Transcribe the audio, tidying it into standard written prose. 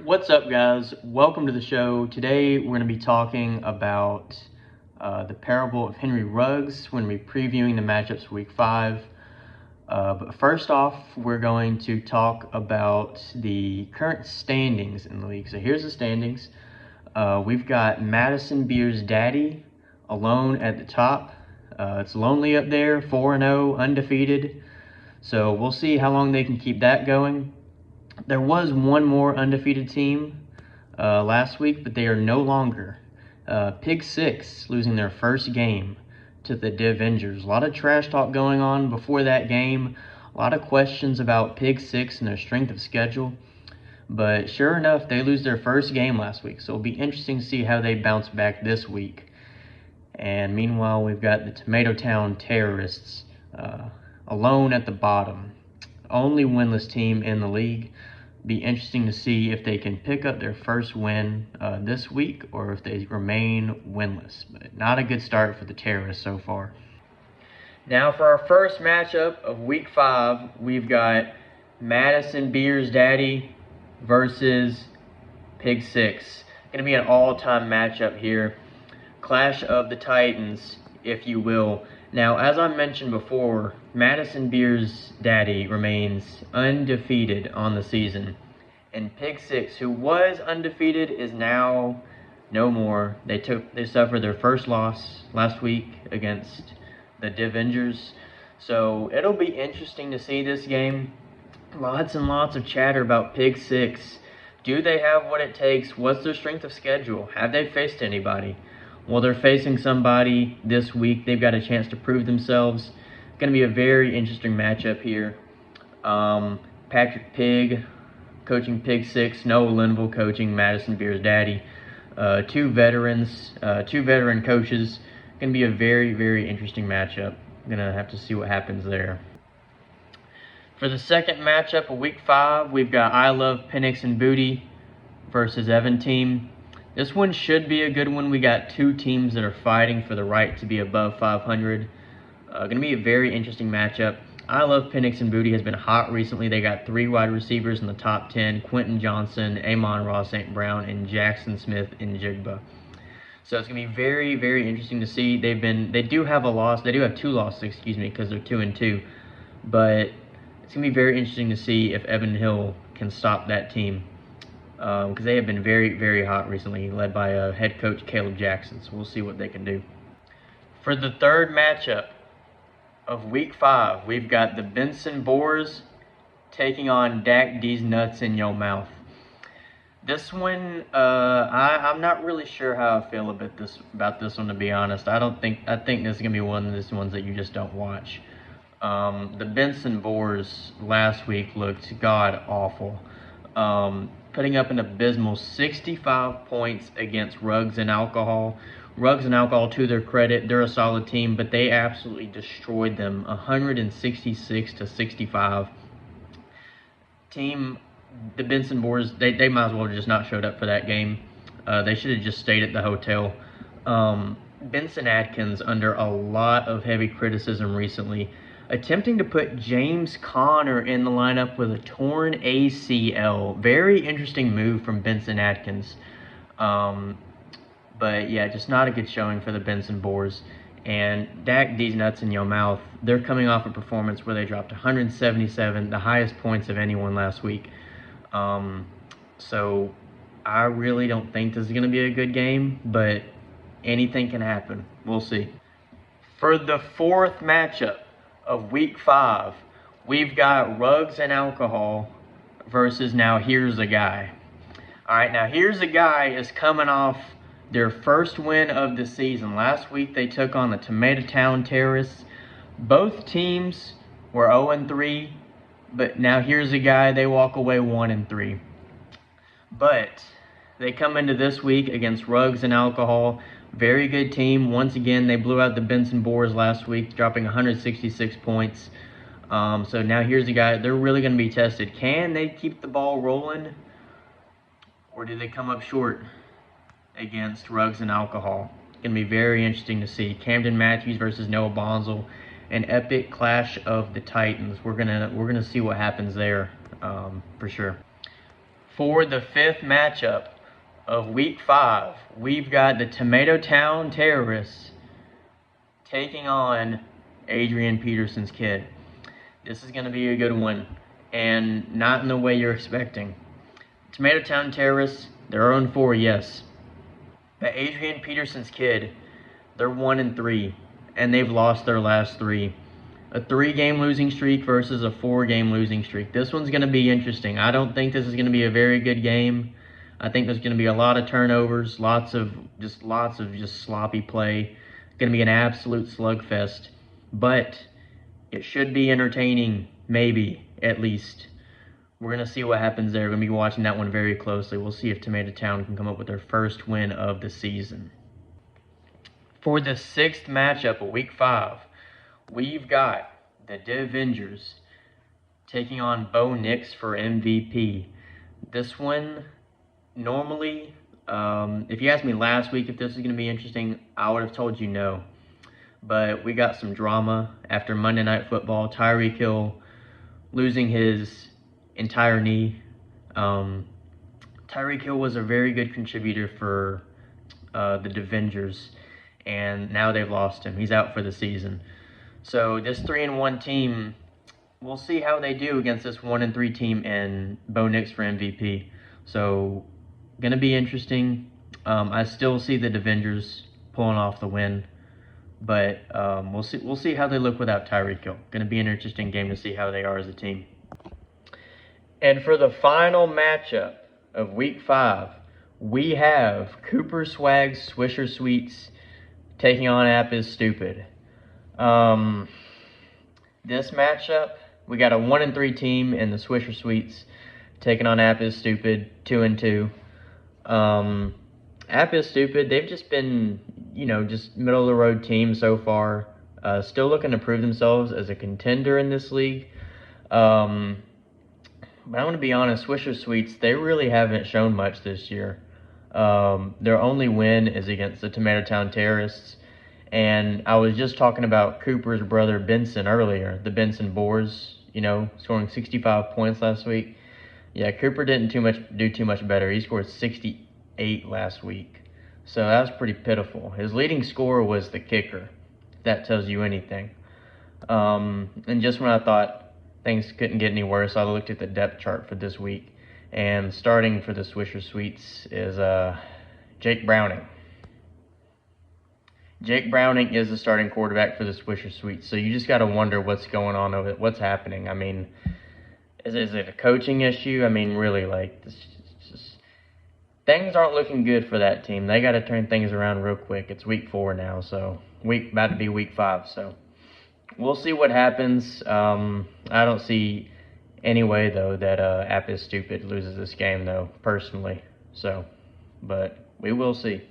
What's up, guys? Welcome to the show. Today we're going to be talking about the parable of Henry Ruggs. We're going to be previewing the matchups for Week 5. But first off, we're going to talk about the current standings in the league. So here's the standings. We've got Madison Beer's daddy alone at the top. It's lonely up there, 4-0, undefeated. So we'll see how long they can keep that going. There was one more undefeated team last week, but they are no longer. Pig Six losing their first game to the Divengers. A lot of trash talk going on before that game. A lot of questions about Pig Six and their strength of schedule. But sure enough, they lose their first game last week. So it'll be interesting to see how they bounce back this week. And meanwhile, we've got the Tomato Town Terrorists alone at the bottom. Only winless team in the league. Be interesting to see if they can pick up their first win this week or if they remain winless. But not a good start for the Terrorists so far. Now for our first matchup of Week 5, we've got Madison Beer's daddy versus Pig Six. Going to be an all-time matchup here. Clash of the Titans, if you will. Now, as I mentioned before, Madison Beer's daddy remains undefeated on the season. And Pig Six, who was undefeated, is now no more. They suffered their first loss last week against the Divengers. So it'll be interesting to see this game. Lots and lots of chatter about Pig Six. Do they have what it takes? What's their strength of schedule? Have they faced anybody? Well, they're facing somebody this week. They've got a chance to prove themselves. It's going to be a very interesting matchup here. Patrick Pig coaching Pig Six, Noah Linville coaching Madison Beer's daddy. Two veteran coaches. Going to be a very, very interesting matchup. Going to have to see what happens there. For the second matchup of Week 5, we've got I Love Penix and Booty versus Evan team. This one should be a good one. We got two teams that are fighting for the right to be above 500. Going to be a very interesting matchup. I Love Penix and Booty has been hot recently. They got 3 wide receivers in the top 10. Quentin Johnson, Amon-Ra St. Brown, and Jackson Smith in Jigba. So it's going to be very, very interesting to see. They do have a loss. They do have 2 losses, because they're 2-2. But it's going to be very interesting to see if Evan Hill can stop that team. Because they have been very, very hot recently, led by head coach Caleb Jackson. So we'll see what they can do. For the third matchup of Week 5, we've got the Benson Boars taking on Dak D's Nuts in Yo Mouth. This one, I'm not really sure how I feel about this one, to be honest. I think this is gonna be one of these ones that you just don't watch. The Benson Boars last week looked god awful. Putting up an abysmal 65 points against Ruggs and Alcohol. Ruggs and Alcohol, to their credit, they're a solid team, but they absolutely destroyed them, 166-65. The Benson Boars, they might as well have just not showed up for that game. They should have just stayed at the hotel. Benson Atkins, under a lot of heavy criticism recently, attempting to put James Conner in the lineup with a torn ACL. Very interesting move from Benson Atkins. But yeah, just not a good showing for the Benson Boars. And Dak D's Nuts in Yo Mouth, they're coming off a performance where they dropped 177, the highest points of anyone last week. So I really don't think this is going to be a good game, but anything can happen. We'll see. For the fourth matchup of Week 5, we've got Ruggs and Alcohol versus Now Here's a Guy. All right, Now Here's a Guy is coming off their first win of the season. Last week they took on the Tomato Town Terrorists. Both teams were 0-3, but Now Here's a Guy, they walk away 1-3. But they come into this week against Ruggs and Alcohol. Very good team. Once again, they blew out the Benson Boars last week, dropping 166 points. So Now Here's a Guy. They're really going to be tested. Can they keep the ball rolling? Or do they come up short against Ruggs and Alcohol? It's going to be very interesting to see. Camden Matthews versus Noah Bonzel. An epic clash of the Titans. We're gonna see what happens there, for sure. For the fifth matchup of Week 5, we've got the Tomato Town Terrorists taking on Adrian Peterson's kid. This is going to be a good one, and not in the way you're expecting. Tomato Town Terrorists, they're 0-4, yes. But Adrian Peterson's kid, they're 1-3, and they've lost their last 3. A 3-game losing streak versus a 4-game losing streak. This one's going to be interesting. I don't think this is going to be a very good game. I think there's going to be a lot of turnovers, lots of sloppy play. It's going to be an absolute slugfest. But it should be entertaining, maybe, at least. We're going to see what happens there. We're going to be watching that one very closely. We'll see if Tomato Town can come up with their first win of the season. For the 6th matchup of Week 5, we've got the Devengers taking on Bo Nix for MVP. This one, normally, if you asked me last week if this was going to be interesting, I would have told you no. But we got some drama after Monday Night Football. Tyreek Hill losing his entire knee. Tyreek Hill was a very good contributor for the Devengers, and now they've lost him. He's out for the season. So this 3-1 team, we'll see how they do against this 1-3 team and Bo Nix for MVP. So gonna be interesting. I still see the Devengers pulling off the win, but we'll see how they look without Tyreek Hill. Gonna be an interesting game to see how they are as a team. And for the final matchup of Week 5, we have Cooper Swag's Swisher Sweets taking on App is Stupid. This matchup, we got a 1-3 team in the Swisher Sweets taking on App is Stupid, 2-2. App is Stupid, they've just been, just middle of the road team so far. Still looking to prove themselves as a contender in this league. But I'm going to be honest, Swisher Sweets, they really haven't shown much this year. Their only win is against the Tomato Town Terrorists. And I was just talking about Cooper's brother Benson earlier, the Benson Boars, scoring 65 points last week. Yeah, Cooper didn't do too much better. He scored 68 last week. So that was pretty pitiful. His leading scorer was the kicker. If that tells you anything. And just when I thought things couldn't get any worse, I looked at the depth chart for this week. And starting for the Swisher Sweets is Jake Browning. Jake Browning is the starting quarterback for the Swisher Sweets, so you just got to wonder what's going on over it, what's happening. I mean, is it a coaching issue? I mean, really, things aren't looking good for that team. They got to turn things around real quick. It's Week 4 now, so about to be Week 5, so we'll see what happens. I don't see any way, though, that App is Stupid loses this game, though, personally, but we will see.